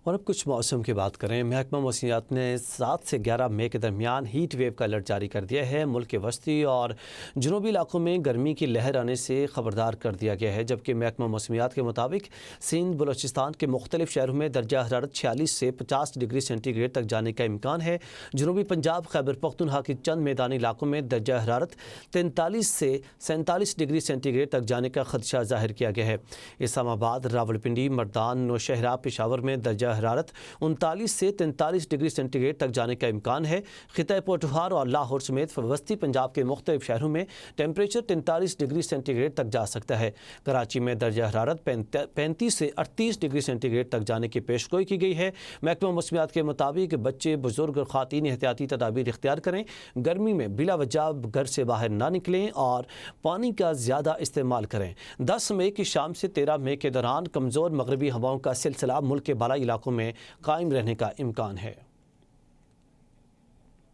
اور اب کچھ موسم کی بات کریں۔ محکمہ موسمیات نے 7 سے 11 مئی کے درمیان ہیٹ ویو کا الرٹ جاری کر دیا ہے۔ ملک کے وسطی اور جنوبی علاقوں میں گرمی کی لہر آنے سے خبردار کر دیا گیا ہے، جبکہ محکمہ موسمیات کے مطابق سندھ بلوچستان کے مختلف شہروں میں درجہ حرارت 46 سے 50 ڈگری سینٹی گریڈ تک جانے کا امکان ہے۔ جنوبی پنجاب، خیبر پختونخوا کے چند میدانی علاقوں میں درجہ حرارت 43 سے 47 ڈگری سینٹی گریڈ تک جانے کا خدشہ ظاہر کیا گیا ہے۔ اسلام آباد، راولپنڈی، مردان، نوشہرہ، پشاور میں درجہ حرارت 39 سے 43 ڈگری سینٹی گریڈ تک جانے کا امکان ہے۔ خطہ پوٹھوہار اور لاہور سمیت وسطی پنجاب کے مختلف شہروں میں ٹیمپریچر 43 ڈگری سینٹی گریڈ تک جا سکتا ہے۔ کراچی میں درجہ حرارت 35 سے 38 ڈگری سینٹی گریڈ تک جانے کی پیشگوئی کی گئی ہے۔ محکمہ موسمیات کے مطابق بچے، بزرگ اور خواتین احتیاطی تدابیر اختیار کریں، گرمی میں بلا وجہ گھر سے باہر نہ نکلیں اور پانی کا زیادہ استعمال کریں۔ 10 مئی کی شام سے 13 مئی کے دوران کمزور مغربی ہواؤں کا سلسلہ ملک کے بالائی علاقوں میں قائم رہنے کا امکان ہے۔